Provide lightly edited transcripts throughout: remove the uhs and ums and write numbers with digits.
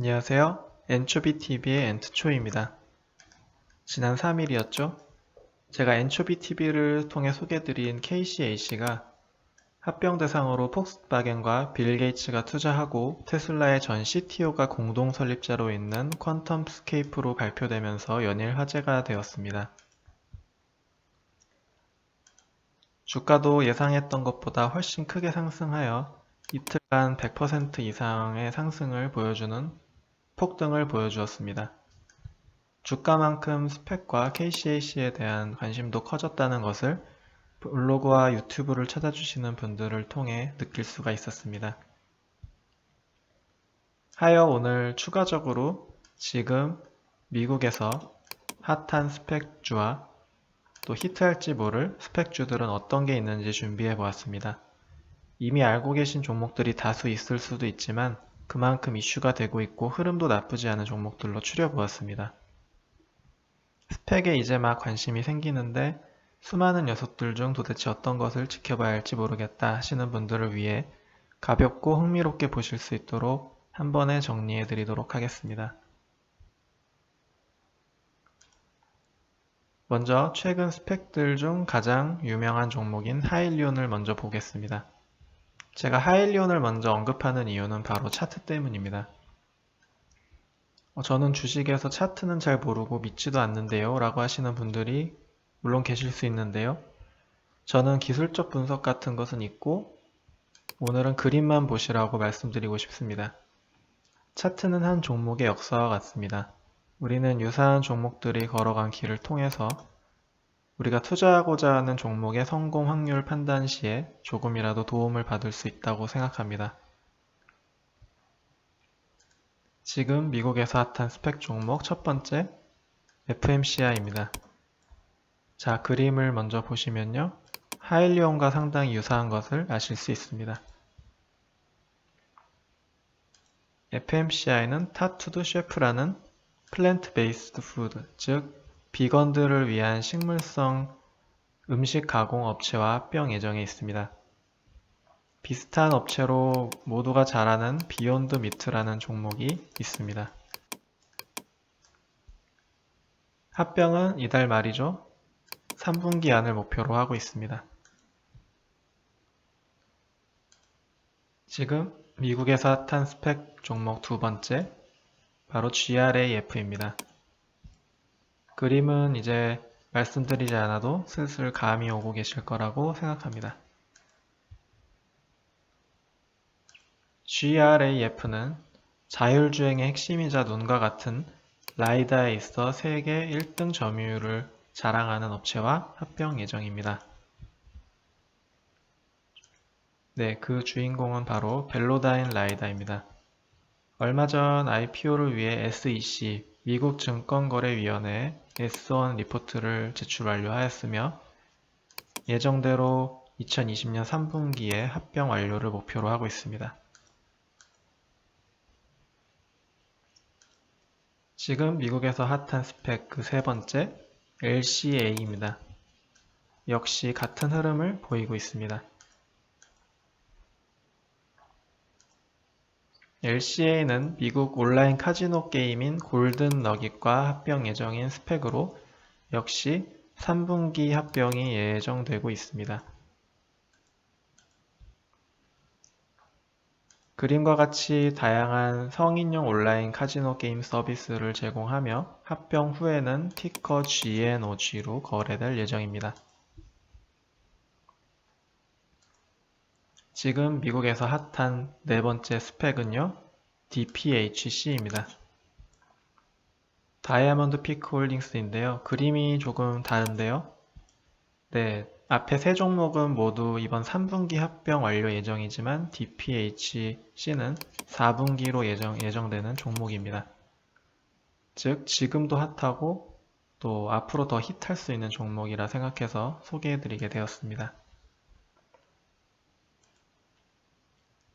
안녕하세요. 엔초비TV의 엔트초입니다. 지난 3일이었죠? 제가 엔초비TV를 통해 소개드린 KCAC가 합병 대상으로 폭스바겐과 빌 게이츠가 투자하고 테슬라의 전 CTO가 공동 설립자로 있는 퀀텀스케이프로 발표되면서 연일 화제가 되었습니다. 주가도 예상했던 것보다 훨씬 크게 상승하여 이틀간 100% 이상의 상승을 보여주는 폭등을 보여주었습니다. 주가만큼 스펙과 KCAC에 대한 관심도 커졌다는 것을 블로그와 유튜브를 찾아주시는 분들을 통해 느낄 수가 있었습니다. 하여 오늘 추가적으로 지금 미국에서 핫한 스펙주와 또 히트할지 모를 스펙주들은 어떤 게 있는지 준비해 보았습니다. 이미 알고 계신 종목들이 다수 있을 수도 있지만 그만큼 이슈가 되고 있고 흐름도 나쁘지 않은 종목들로 추려보았습니다. 스펙에 이제 막 관심이 생기는데 수많은 녀석들 중 도대체 어떤 것을 지켜봐야 할지 모르겠다 하시는 분들을 위해 가볍고 흥미롭게 보실 수 있도록 한 번에 정리해 드리도록 하겠습니다. 먼저 최근 스펙들 중 가장 유명한 종목인 하일리온을 먼저 보겠습니다. 제가 하일리온을 먼저 언급하는 이유는 바로 차트 때문입니다. 저는 주식에서 차트는 잘 모르고 믿지도 않는데요 라고 하시는 분들이 물론 계실 수 있는데요. 저는 기술적 분석 같은 것은 있고 오늘은 그림만 보시라고 말씀드리고 싶습니다. 차트는 한 종목의 역사와 같습니다. 우리는 유사한 종목들이 걸어간 길을 통해서 우리가 투자하고자 하는 종목의 성공 확률 판단 시에 조금이라도 도움을 받을 수 있다고 생각합니다. 지금 미국에서 핫한 스펙 종목 첫 번째 FMCI입니다. 자, 그림을 먼저 보시면요. 하일리온과 상당히 유사한 것을 아실 수 있습니다. FMCI는 타투드 셰프라는 플랜트 베이스드 푸드, 즉 비건들을 위한 식물성 음식 가공 업체와 합병 예정에 있습니다. 비슷한 업체로 모두가 잘 아는 비욘드 미트라는 종목이 있습니다. 합병은 이달 말이죠. 3분기 안을 목표로 하고 있습니다. 지금 미국에서 핫한 스펙 종목 두 번째, 바로 GRAF입니다. 그림은 이제 말씀드리지 않아도 슬슬 감이 오고 계실 거라고 생각합니다. GRAF는 자율주행의 핵심이자 눈과 같은 라이다에 있어 세계 1등 점유율을 자랑하는 업체와 합병 예정입니다. 네, 그 주인공은 바로 벨로다인 라이다입니다. 얼마 전 IPO를 위해 SEC, 미국 증권거래위원회에 S1 리포트를 제출 완료하였으며 예정대로 2020년 3분기에 합병 완료를 목표로 하고 있습니다. 지금 미국에서 핫한 스펙 그 세 번째, LCA입니다. 역시 같은 흐름을 보이고 있습니다. LCA는 미국 온라인 카지노 게임인 골든 너깃과 합병 예정인 스펙으로 역시 3분기 합병이 예정되고 있습니다. 그림과 같이 다양한 성인용 온라인 카지노 게임 서비스를 제공하며 합병 후에는 티커 GNOG로 거래될 예정입니다. 지금 미국에서 핫한 네 번째 스펙은요, DPHC입니다. 다이아몬드 피크 홀딩스인데요. 그림이 조금 다른데요. 네, 앞에 세 종목은 모두 이번 3분기 합병 완료 예정이지만 DPHC는 4분기로 예정되는 종목입니다. 즉, 지금도 핫하고 또 앞으로 더 힛할 수 있는 종목이라 생각해서 소개해드리게 되었습니다.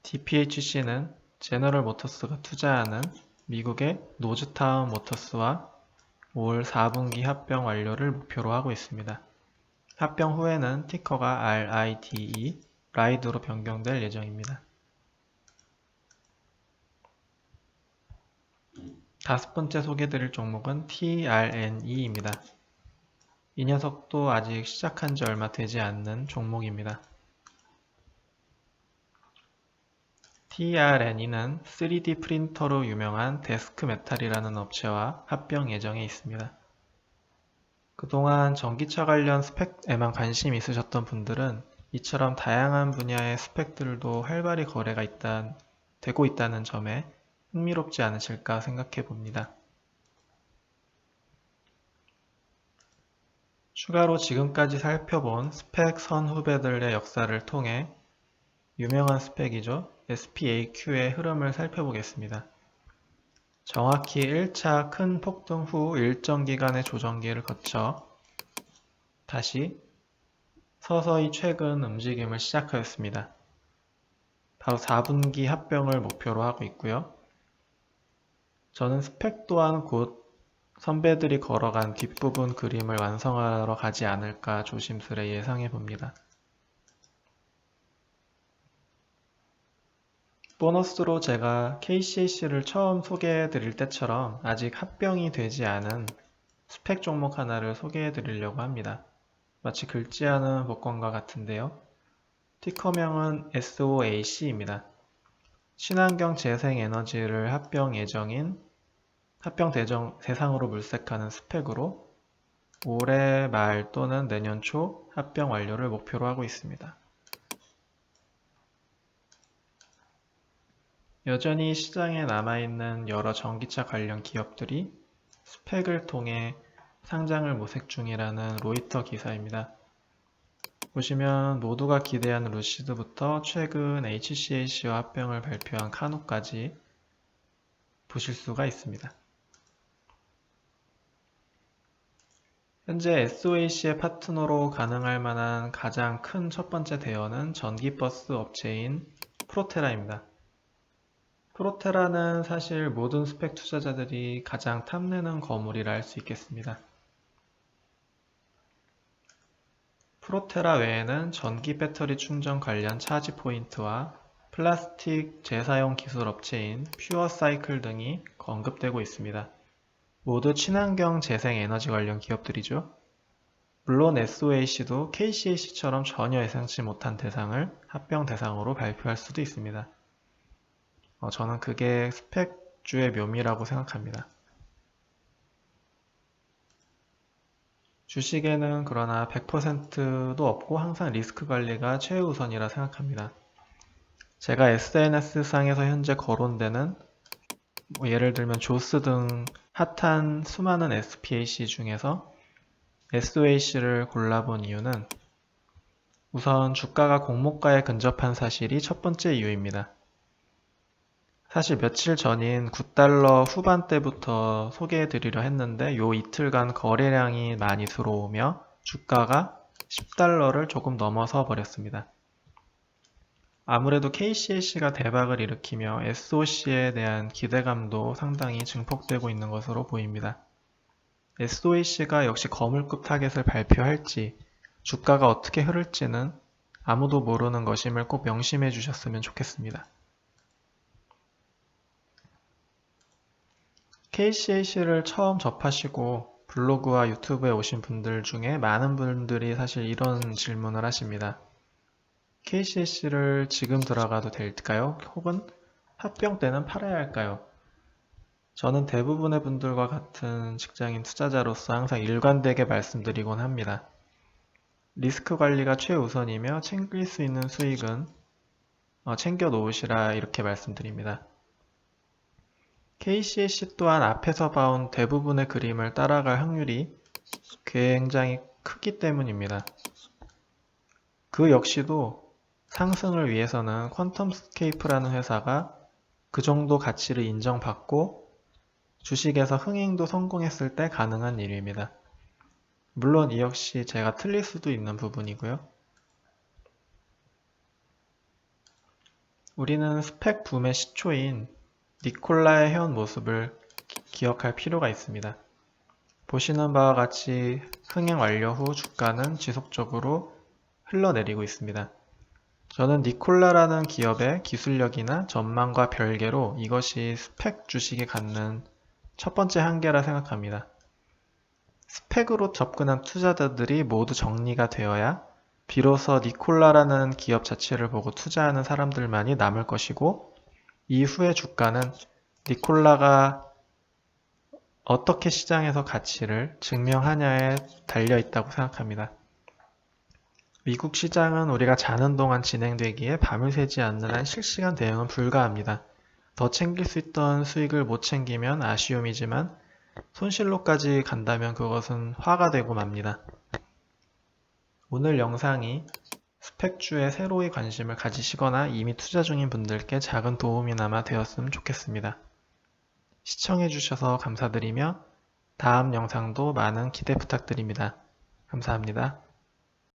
DPHC는 제너럴 모터스가 투자하는 미국의 노즈타운 모터스와 올 4분기 합병 완료를 목표로 하고 있습니다. 합병 후에는 티커가 RIDE, 라이드로 변경될 예정입니다. 5번째 소개드릴 종목은 TRNE입니다. 이 녀석도 아직 시작한 지 얼마 되지 않는 종목입니다. TRNE는 3D 프린터로 유명한 데스크메탈이라는 업체와 합병 예정에 있습니다. 그동안 전기차 관련 스펙에만 관심이 있으셨던 분들은 이처럼 다양한 분야의 스펙들도 활발히 거래가 되고 있다는 점에 흥미롭지 않으실까 생각해 봅니다. 추가로 지금까지 살펴본 스펙 선후배들의 역사를 통해 유명한 스펙이죠. SPAQ의 흐름을 살펴보겠습니다. 정확히 1차 큰 폭등 후 일정 기간의 조정기를 거쳐 다시 서서히 최근 움직임을 시작하였습니다. 바로 4분기 합병을 목표로 하고 있고요. 저는 스펙 또한 곧 선배들이 걸어간 뒷부분 그림을 완성하러 가지 않을까 조심스레 예상해 봅니다. 보너스로 제가 KCAC를 처음 소개해 드릴 때처럼 아직 합병이 되지 않은 스펙 종목 하나를 소개해 드리려고 합니다. 마치 긁지 않은 복권과 같은데요. 티커명은 SOAC입니다. 친환경 재생에너지를 합병 대상으로 물색하는 스펙으로 올해 말 또는 내년 초 합병 완료를 목표로 하고 있습니다. 여전히 시장에 남아있는 여러 전기차 관련 기업들이 스펙을 통해 상장을 모색 중이라는 로이터 기사입니다. 보시면 모두가 기대한 루시드부터 최근 HCAC와 합병을 발표한 카누까지 보실 수가 있습니다. 현재 SOAC의 파트너로 가능할 만한 가장 큰 첫 번째 대여는 전기버스 업체인 프로테라입니다. 프로테라는 사실 모든 스펙 투자자들이 가장 탐내는 거물이라 할 수 있겠습니다. 프로테라 외에는 전기 배터리 충전 관련 차지 포인트와 플라스틱 재사용 기술 업체인 퓨어사이클 등이 언급되고 있습니다. 모두 친환경 재생 에너지 관련 기업들이죠. 물론 SOAC도 KCAC처럼 전혀 예상치 못한 대상을 합병 대상으로 발표할 수도 있습니다. 저는 그게 스펙주의 묘미라고 생각합니다. 주식에는 그러나 100%도 없고 항상 리스크 관리가 최우선이라 생각합니다. 제가 SNS상에서 현재 거론되는 예를 들면 조스 등 핫한 수많은 SPAC 중에서 SOAC를 골라본 이유는 우선 주가가 공모가에 근접한 사실이 첫 번째 이유입니다. 사실 며칠 전인 9달러 후반대부터 소개해드리려 했는데 요 이틀간 거래량이 많이 들어오며 주가가 10달러를 조금 넘어서 버렸습니다. 아무래도 KCAC가 대박을 일으키며 SOC에 대한 기대감도 상당히 증폭되고 있는 것으로 보입니다. SOAC가 역시 거물급 타겟을 발표할지 주가가 어떻게 흐를지는 아무도 모르는 것임을 꼭 명심해 주셨으면 좋겠습니다. KCAC를 처음 접하시고 블로그와 유튜브에 오신 분들 중에 많은 분들이 사실 이런 질문을 하십니다. KCAC를 지금 들어가도 될까요? 혹은 합병 때는 팔아야 할까요? 저는 대부분의 분들과 같은 직장인 투자자로서 항상 일관되게 말씀드리곤 합니다. 리스크 관리가 최우선이며 챙길 수 있는 수익은 챙겨 놓으시라 이렇게 말씀드립니다. KCAC 또한 앞에서 봐온 대부분의 그림을 따라갈 확률이 굉장히 크기 때문입니다. 그 역시도 상승을 위해서는 퀀텀스케이프라는 회사가 그 정도 가치를 인정받고 주식에서 흥행도 성공했을 때 가능한 일입니다. 물론 이 역시 제가 틀릴 수도 있는 부분이고요. 우리는 스펙 붐의 시초인 니콜라의 현 모습을 기억할 필요가 있습니다. 보시는 바와 같이 흥행 완료 후 주가는 지속적으로 흘러내리고 있습니다. 저는 니콜라라는 기업의 기술력이나 전망과 별개로 이것이 스펙 주식이 갖는 첫 번째 한계라 생각합니다. 스펙으로 접근한 투자자들이 모두 정리가 되어야 비로소 니콜라라는 기업 자체를 보고 투자하는 사람들만이 남을 것이고, 이후의 주가는 니콜라가 어떻게 시장에서 가치를 증명하냐에 달려 있다고 생각합니다. 미국 시장은 우리가 자는 동안 진행되기에 밤을 새지 않는 한 실시간 대응은 불가합니다. 더 챙길 수 있던 수익을 못 챙기면 아쉬움이지만 손실로까지 간다면 그것은 화가 되고 맙니다. 오늘 영상이 스펙주에 새로이 관심을 가지시거나 이미 투자 중인 분들께 작은 도움이나마 되었으면 좋겠습니다. 시청해주셔서 감사드리며 다음 영상도 많은 기대 부탁드립니다. 감사합니다.